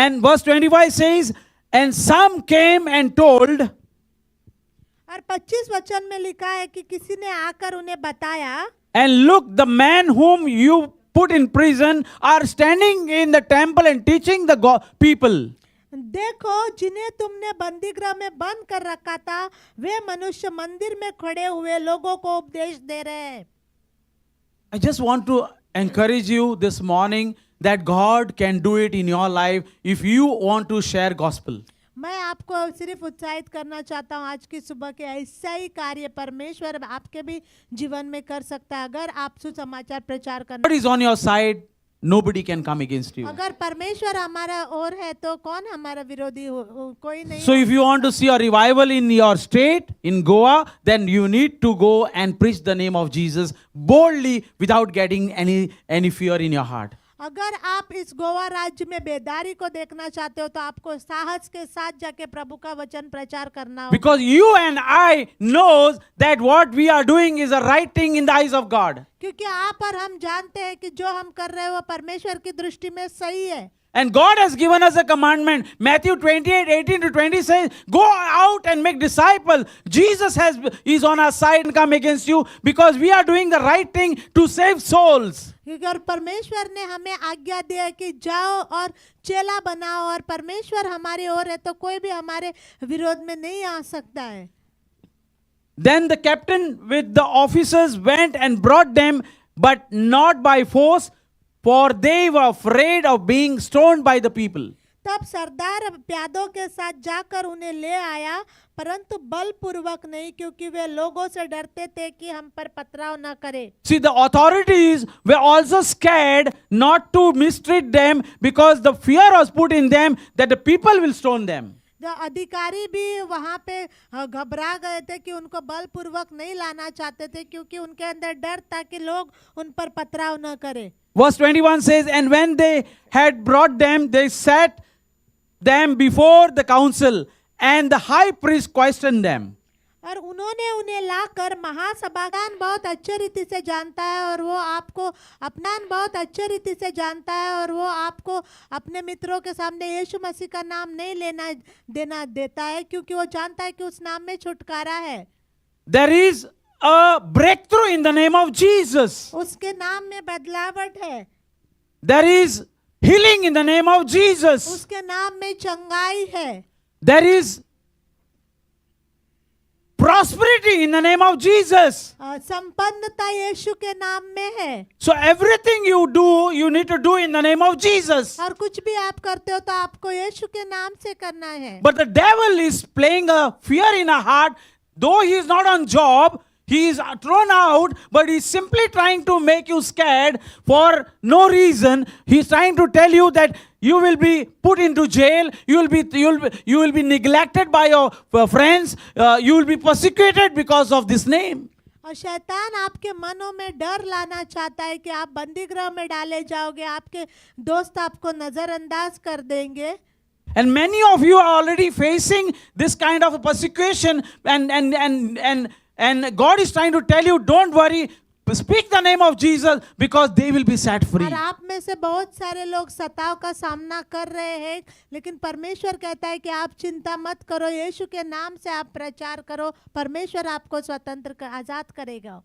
And verse 25 says, and some came and told, और 25 वचन में लिखा है कि किसी ने आकर उन्हें बताया, and look, the man whom you put in prison are standing in the temple and teaching the people. देखो जिन्हें तुमने बंदीगृह में बंद कर रखा था वे मनुष्य मंदिर में खड़े हुए लोगों को उपदेश दे रहे हैं। I just want to encourage you this morning that God can do it in your life if you want to share gospel. मैं आपको सिर्फ उत्साहित करना चाहता हूँ आज की सुबह के ऐसा ही कार्य परमेश्वर आपके भी जीवन में कर सकता है अगर आप सुसमाचार प्रचार करना। God is on your side, nobody can come against you. अगर परमेश्वर हमारा ओर है तो कौन हमारा विरोधी कोई नहीं। So if you want to see a revival in your state, in Goa, then you need to go and preach the name of Jesus boldly without getting any fear in your heart. अगर आप इस गोवा राज्य में बेदारी को देखना चाहते हो तो आपको साहस के साथ जाके प्रभु का वचन प्रचार करना होगा। Because you and I knows that what we are doing is a right thing in the eyes of God. क्योंकि आप और हम जानते हैं कि जो हम कर रहे हैं वो परमेश्वर की दृष्टि में सही है। And God has given us a commandment. Matthew 28:18-20 says, go out and make disciples. Jesus is on our side and come against you because we are doing the right thing to save souls. और परमेश्वर ने हमें आज्ञा दी है कि जाओ और चेला बनाओ और परमेश्वर हमारी ओर है तो कोई भी हमारे विरोध में नहीं आ सकता है। Then the captain with the officers went and brought them, but not by force, for they were afraid of being stoned by the people. तब सरदार प्यादों के साथ जाकर उन्हें ले आया परंतु बलपूर्वक नहीं क्योंकि वे लोगों से डरते थे कि हम पर पथराव न करे। See, the authorities were also scared not to mistreat them because the fear was put in them that the people will stone them. जो अधिकारी भी वहाँ पे घबरा गए थे कि उनको बलपूर्वक नहीं लाना चाहते थे क्योंकि उनके अंदर डर था कि लोग उन पर पथराव न करें। Verse 21 says, and when they had brought them, they set them before the council, and the high priest questioned them. और उन्होंने उन्हें लाकर महासभागान बहुत अच्छे रीति से जानता है और वो आपको अपना बहुत अच्छे रीति से जानता है और वो आपको अपने मित्रों के सामने यीशु मसीह का नाम नहीं लेना देना देता है क्योंकि वो जानता है कि उस नाम में छुटकारा है। There is a breakthrough in the name of Jesus. उसके नाम में बदलावट है। There is healing in the name of Jesus. उसके नाम में चंगाई है। There is prosperity in the name of Jesus. संपन्नता यीशु के नाम में है। So everything you do, you need to do in the name of Jesus. और कुछ भी आप करते हो तो आपको यीशु के नाम से करना है। But the devil is playing a fear in our heart, though he is not on job. He is thrown out, but he's simply trying to make you scared for no reason. He's trying to tell you that you will be put into jail. You will be neglected by your friends. You will be persecuted because of this name. और शैतान आपके मनों में डर लाना चाहता है कि आप बंदीगृह में डाले जाओगे, आपके दोस्त आपको नजरअंदाज कर देंगे। And many of you are already facing this kind of persecution, and God is trying to tell you, don't worry, speak the name of Jesus because they will be set free. और आप में से बहुत सारे लोग सताव का सामना कर रहे हैं लेकिन परमेश्वर कहता है कि आप चिंता मत करो, यीशु के नाम से आप प्रचार करो, परमेश्वर आपको स्वतंत्र आजाद करेगा।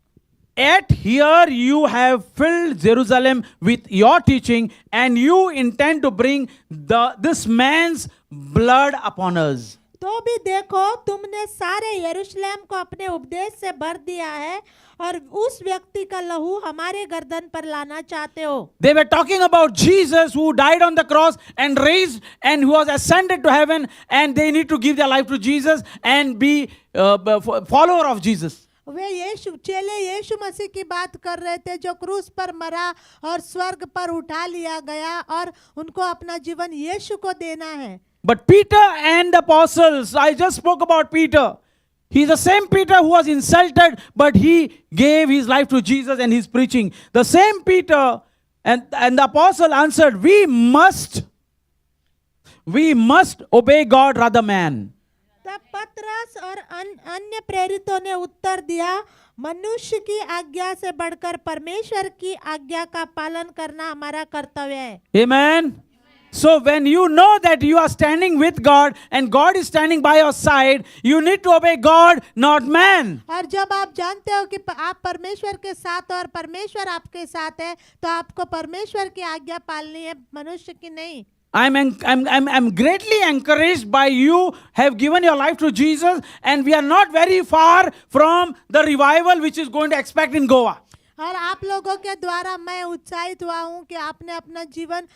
Yet here you have filled Jerusalem with your teaching, and you intend to bring this man's blood upon us. तो भी देखो तुमने सारे यरूशलेम को अपने उपदेश से भर दिया है और उस व्यक्ति का लहू हमारे गर्दन पर लाना चाहते हो। They were talking about Jesus who died on the cross and raised and who was ascended to heaven, and they need to give their life to Jesus and be follower of Jesus. वे चेले यीशु मसीह की बात कर रहे थे जो क्रूस पर मरा और स्वर्ग पर उठा लिया गया और उनको अपना जीवन यीशु को देना है। But Peter and the apostles, I just spoke about Peter. He's the same Peter who was insulted, but he gave his life to Jesus and he's preaching. The same Peter and the apostle answered, we must obey God rather man. तब पतरस और अन्य प्रेरितों ने उत्तर दिया, मनुष्य की आज्ञा से बढ़कर परमेश्वर की आज्ञा का पालन करना हमारा कर्तव्य है। Amen. So when you know that you are standing with God and God is standing by your side, you need to obey God, not man. और जब आप जानते हो कि आप परमेश्वर के साथ और परमेश्वर आपके साथ है, तो आपको परमेश्वर की आज्ञा पालनी है, मनुष्य की नहीं। I'm greatly encouraged by you have given your life to Jesus, and we are not very far from the revival which is going to expect in Goa. और आप लोगों के द्वारा मैं उत्साहित हुआ हूँ कि आपने अपना जीवन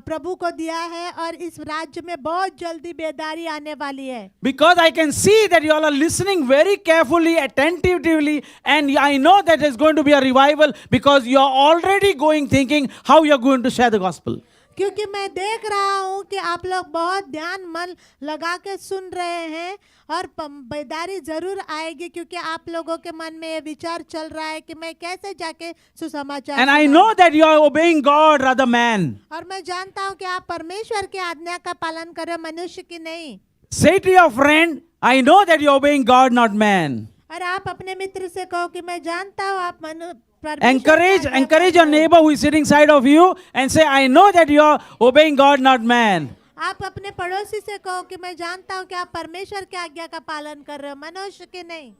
प्रभु को दिया है और इस राज्य में बहुत जल्दी बेदारी आने वाली है। Because I can see that you all are listening very carefully, attentively, and I know that there's going to be a revival because you are already going thinking how you are going to share the gospel. क्योंकि मैं देख रहा हूँ कि आप लोग बहुत ध्यान मन लगा के सुन रहे हैं और बेदारी जरूर आएगी, क्योंकि आप लोगों के मन में ये विचार चल रहा है कि मैं कैसे जाके सुसमाचार। And I know that you are obeying God rather man. और मैं जानता हूँ कि आप परमेश्वर की आज्ञा का पालन कर रहे हो, मनुष्य की नहीं। Say to your friend, I know that you are obeying God, not man. और आप अपने मित्र से कहो कि मैं जानता हूँ आप Encourage your neighbor who is sitting side of you and say, I know that you are obeying God, not man. आप अपने पड़ोसी से कहो कि मैं जानता हूँ कि आप परमेश्वर की आज्ञा का पालन कर रहे हो, मनुष्य की नहीं।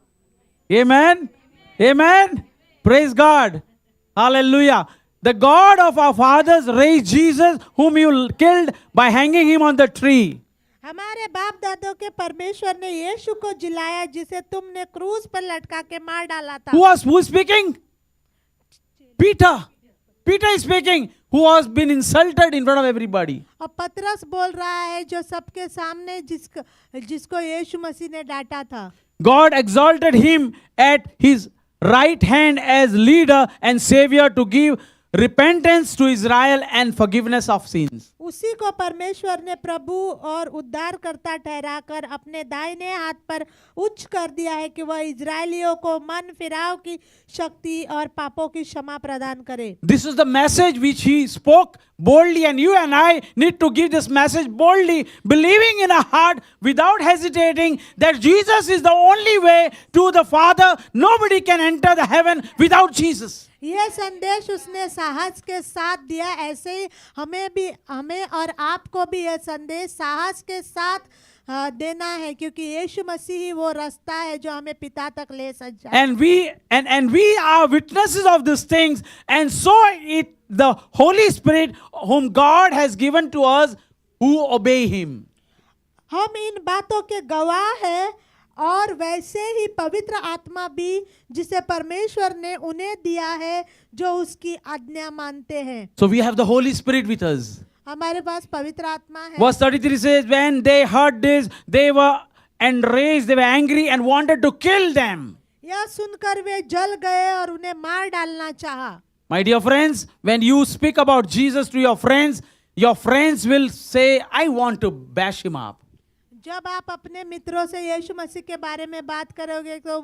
Amen. Amen. Praise God. Hallelujah. The God of our fathers raised Jesus, whom you killed by hanging him on the tree. हमारे बाप दादों के परमेश्वर ने यीशु को जिलाया, जिसे तुमने क्रूस पर लटका के मार डाला था। Who speaking? Peter. Peter is speaking, who has been insulted in front of everybody. और पतरस बोल रहा है जो सबके सामने जिसको यीशु मसीह ने डांटा था। God exalted him at his right hand as leader and savior to give repentance to Israel and forgiveness of sins. उसी को परमेश्वर ने प्रभु और उद्धारकर्ता ठहराकर अपने दाहिने हाथ पर उच्च कर दिया है कि वह इजरायलियों को मन फिराव की शक्ति और पापों की क्षमा प्रदान करे। This is the message which he spoke boldly, and you and I need to give this message boldly, believing in our heart without hesitating that Jesus is the only way to the Father. Nobody can enter the heaven without Jesus. यह संदेश उसने साहस के साथ दिया, ऐसे ही हमें और आपको भी यह संदेश साहस के साथ देना है, क्योंकि यीशु मसीह ही वो रास्ता है जो हमें पिता तक ले सकता है। And we are witnesses of these things, and so it the Holy Spirit whom God has given to us who obey him. हम इन बातों के गवाह हैं, और वैसे ही पवित्र आत्मा भी जिसे परमेश्वर ने उन्हें दिया है जो उसकी आज्ञा मानते हैं। So we have the Holy Spirit with us. हमारे पास पवित्र आत्मा है। Verse 33 says, when they heard this, they were enraged, they were angry and wanted to kill them. यह सुनकर वे जल गए और उन्हें मार डालना चाहा। My dear friends, when you speak about Jesus to your friends will say, I want to bash him up. जब आप अपने मित्रों से यीशु मसीह के बारे में बात करोगे तो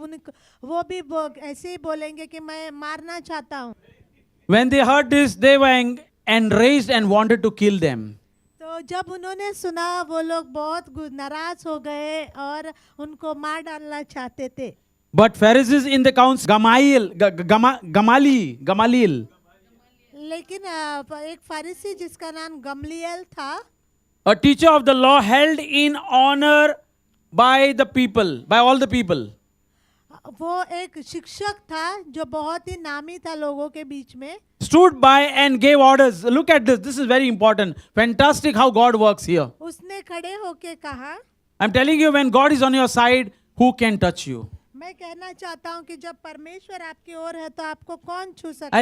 वो भी ऐसे ही बोलेंगे कि मैं मारना चाहता हूँ। When they heard this, they were enraged and wanted to kill them. तो जब उन्होंने सुना वो लोग बहुत नाराज हो गए और उनको मार डालना चाहते थे। But Pharisees in the council, Gamaliel, लेकिन एक फरीसी जिसका नाम गमलीएल था, a teacher of the law held in honor by all the people. वो एक शिक्षक था जो बहुत ही नामी था लोगों के बीच में, stood by and gave orders. Look at this. This is very important. Fantastic how God works here. उसने खड़े होके कहा, I'm telling you, when God is on your side, who can touch you? मैं कहना चाहता हूँ कि जब परमेश्वर आपकी ओर है तो आपको कौन छू सकता है।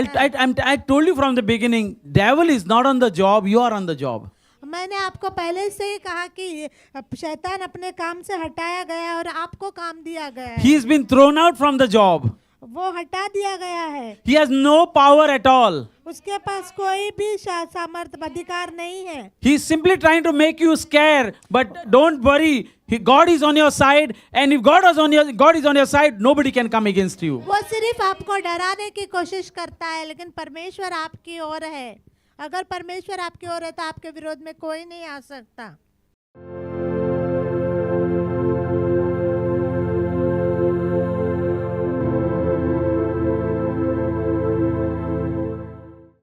I told you from the beginning, devil is not on the job, you are on the job. मैंने आपको पहले से ही कहा कि शैतान अपने काम से हटाया गया और आपको काम दिया गया है। He has been thrown out from the job. वो हटा दिया गया है। He has no power at all. उसके पास कोई भी सामर्थ्य अधिकार नहीं है। He is simply trying to make you scared, but don't worry. God is on your side, and if God is on your side, nobody can come against you. वो सिर्फ आपको डराने की कोशिश करता है, लेकिन परमेश्वर आपकी ओर है। अगर परमेश्वर आपकी ओर है तो आपके विरोध में कोई नहीं आ सकता।